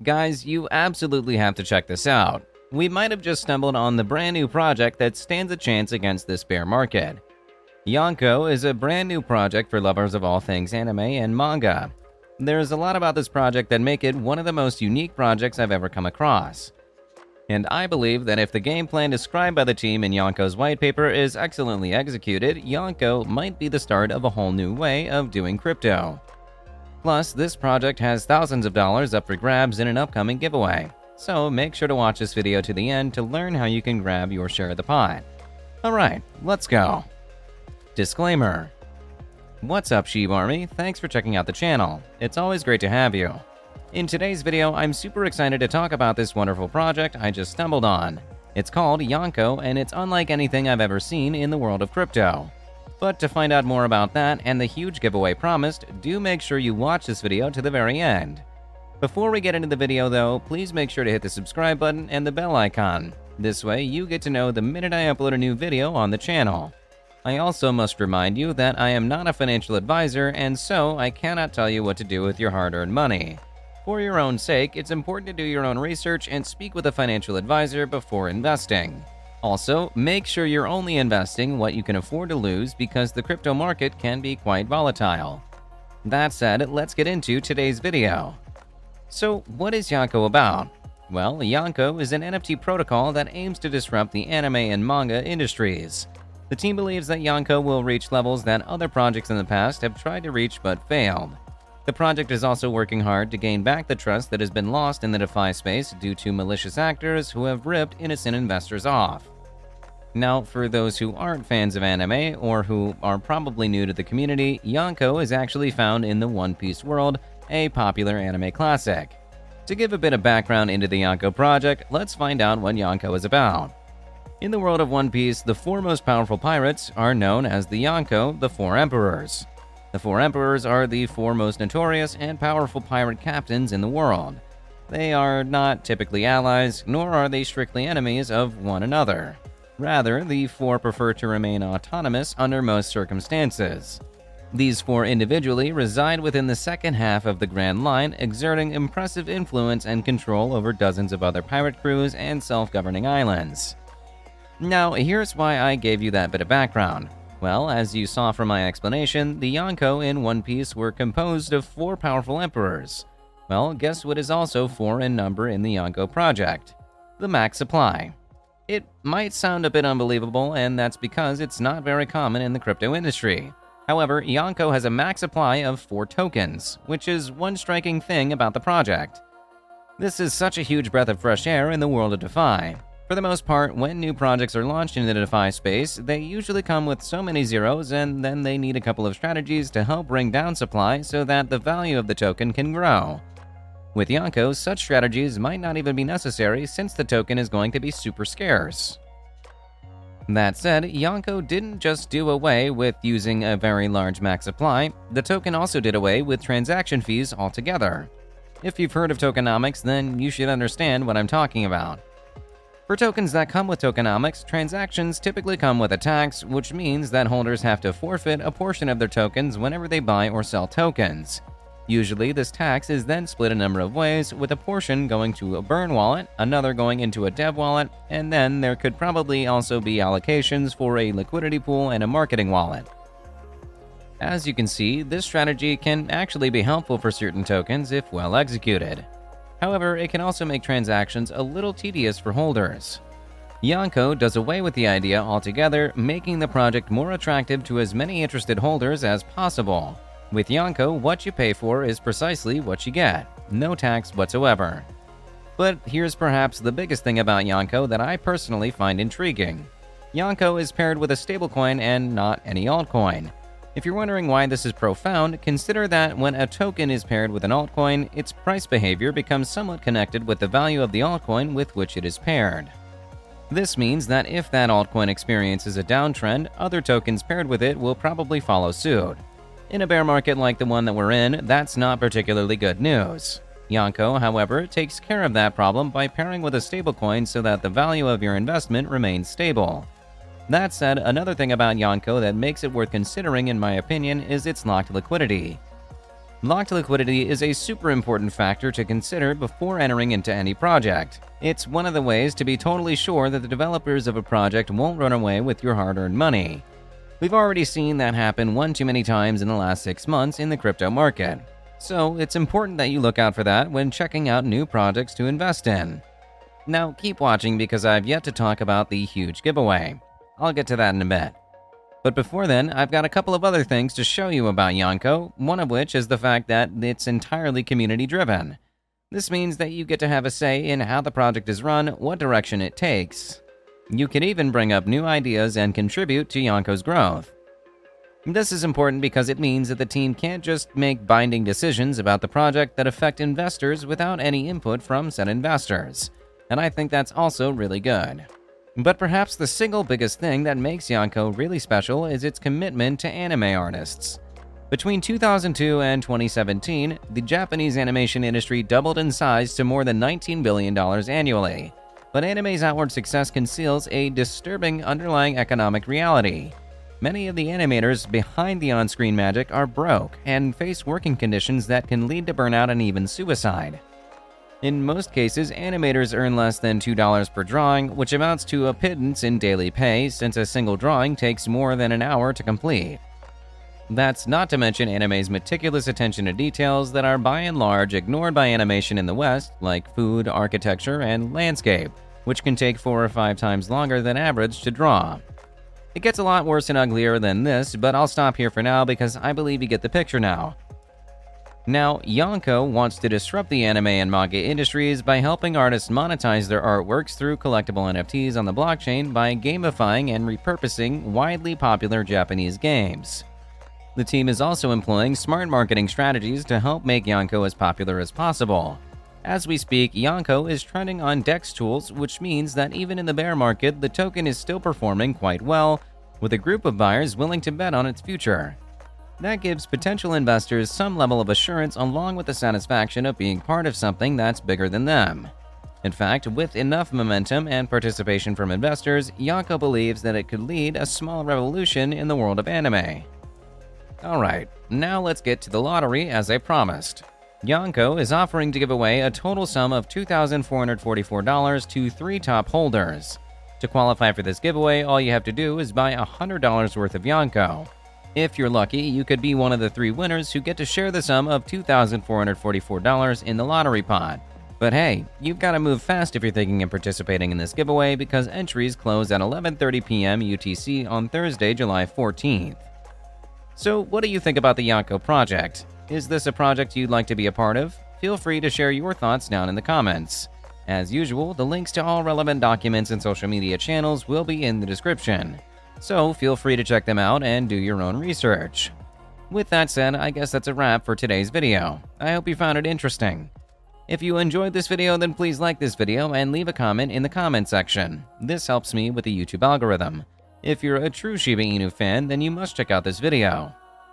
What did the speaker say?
Guys, you absolutely have to check this out. We might have just stumbled on the brand new project that stands a chance against this bear market. Yonko is a brand new project for lovers of all things anime and manga. There's a lot about this project that make it one of the most unique projects I've ever come across. And I believe that if the game plan described by the team in Yonko's white paper is excellently executed, Yonko might be the start of a whole new way of doing crypto. Plus, this project has thousands of dollars up for grabs in an upcoming giveaway, so make sure to watch this video to the end to learn how you can grab your share of the pot. Alright, let's go. Disclaimer. What's up, Sheeb Army? Thanks for checking out the channel. It's always great to have you. In today's video, I'm super excited to talk about this wonderful project I just stumbled on. It's called Yonko, and it's unlike anything I've ever seen in the world of crypto. But to find out more about that and the huge giveaway promised, do make sure you watch this video to the very end. Before we get into the video though, please make sure to hit the subscribe button and the bell icon. This way you get to know the minute I upload a new video on the channel. I also must remind you that I am not a financial advisor, and so I cannot tell you what to do with your hard-earned money. For your own sake, it's important to do your own research and speak with a financial advisor before investing. Also, make sure you're only investing what you can afford to lose because the crypto market can be quite volatile. That said, let's get into today's video. So, what is Yonko about? Well, Yonko is an NFT protocol that aims to disrupt the anime and manga industries. The team believes that Yonko will reach levels that other projects in the past have tried to reach but failed. The project is also working hard to gain back the trust that has been lost in the DeFi space due to malicious actors who have ripped innocent investors off. Now, for those who aren't fans of anime or who are probably new to the community, Yonko is actually found in the One Piece world, a popular anime classic. To give a bit of background into the Yonko project, let's find out what Yonko is about. In the world of One Piece, the four most powerful pirates are known as the Yonko, the Four Emperors. The Four Emperors are the four most notorious and powerful pirate captains in the world. They are not typically allies, nor are they strictly enemies of one another. Rather, the four prefer to remain autonomous under most circumstances. These four individually reside within the second half of the Grand Line, exerting impressive influence and control over dozens of other pirate crews and self-governing islands. Now, here's why I gave you that bit of background. Well, as you saw from my explanation, the Yonko in One Piece were composed of four powerful emperors. Well, guess what is also four in number in the Yonko project? The max supply. It might sound a bit unbelievable, and that's because it's not very common in the crypto industry. However, Yonko has a max supply of 4 tokens, which is one striking thing about the project. This is such a huge breath of fresh air in the world of DeFi. For the most part, when new projects are launched in the DeFi space, they usually come with so many zeros, and then they need a couple of strategies to help bring down supply so that the value of the token can grow. With Yonko, such strategies might not even be necessary since the token is going to be super scarce. That said, Yonko didn't just do away with using a very large max supply, the token also did away with transaction fees altogether. If you've heard of tokenomics, then you should understand what I'm talking about. For tokens that come with tokenomics, transactions typically come with a tax, which means that holders have to forfeit a portion of their tokens whenever they buy or sell tokens. Usually, this tax is then split a number of ways, with a portion going to a burn wallet, another going into a dev wallet, and then there could probably also be allocations for a liquidity pool and a marketing wallet. As you can see, this strategy can actually be helpful for certain tokens if well executed. However, it can also make transactions a little tedious for holders. Yonko does away with the idea altogether, making the project more attractive to as many interested holders as possible. With Yonko, what you pay for is precisely what you get, no tax whatsoever. But here's perhaps the biggest thing about Yonko that I personally find intriguing. Yonko is paired with a stablecoin and not any altcoin. If you're wondering why this is profound, consider that when a token is paired with an altcoin, its price behavior becomes somewhat connected with the value of the altcoin with which it is paired. This means that if that altcoin experiences a downtrend, other tokens paired with it will probably follow suit. In a bear market like the one that we're in, that's not particularly good news. Yonko, however, takes care of that problem by pairing with a stablecoin so that the value of your investment remains stable. That said, another thing about Yonko that makes it worth considering in my opinion is its locked liquidity. Locked liquidity is a super important factor to consider before entering into any project. It's one of the ways to be totally sure that the developers of a project won't run away with your hard-earned money. We've already seen that happen one too many times in the last 6 months in the crypto market. So it's important that you look out for that when checking out new projects to invest in. Now keep watching because I've yet to talk about the huge giveaway. I'll get to that in a bit. But before then, I've got a couple of other things to show you about Yanko, one of which is the fact that it's entirely community-driven. This means that you get to have a say in how the project is run, what direction it takes. You can even bring up new ideas and contribute to Yanko's growth. This is important because it means that the team can't just make binding decisions about the project that affect investors without any input from said investors, and I think that's also really good. But perhaps the single biggest thing that makes Yanko really special is its commitment to anime artists. Between 2002 and 2017, the Japanese animation industry doubled in size to more than $19 billion annually. But anime's outward success conceals a disturbing underlying economic reality. Many of the animators behind the on-screen magic are broke and face working conditions that can lead to burnout and even suicide. In most cases, animators earn less than $2 per drawing, which amounts to a pittance in daily pay since a single drawing takes more than an hour to complete. That's not to mention anime's meticulous attention to details that are by and large ignored by animation in the West, like food, architecture, and landscape, which can take 4 or 5 times longer than average to draw. It gets a lot worse and uglier than this, but I'll stop here for now because I believe you get the picture now. Now, Yanko wants to disrupt the anime and manga industries by helping artists monetize their artworks through collectible NFTs on the blockchain by gamifying and repurposing widely popular Japanese games. The team is also employing smart marketing strategies to help make Yanko as popular as possible. As we speak, Yanko is trending on DEX tools, which means that even in the bear market, the token is still performing quite well, with a group of buyers willing to bet on its future. That gives potential investors some level of assurance along with the satisfaction of being part of something that's bigger than them. In fact, with enough momentum and participation from investors, Yanko believes that it could lead a small revolution in the world of anime. Alright, now let's get to the lottery as I promised. Yanko is offering to give away a total sum of $2,444 to 3 top holders. To qualify for this giveaway, all you have to do is buy $100 worth of Yanko. If you're lucky, you could be one of the 3 winners who get to share the sum of $2,444 in the lottery pot. But hey, you've got to move fast if you're thinking of participating in this giveaway because entries close at 11:30 p.m. UTC on Thursday, July 14th. So what do you think about the Yanko project? Is this a project you'd like to be a part of? Feel free to share your thoughts down in the comments. As usual, the links to all relevant documents and social media channels will be in the description. So feel free to check them out and do your own research. With that said, I guess that's a wrap for today's video. I hope you found it interesting. If you enjoyed this video, then please like this video and leave a comment in the comment section. This helps me with the YouTube algorithm. If you're a true Shiba Inu fan, then you must check out this video.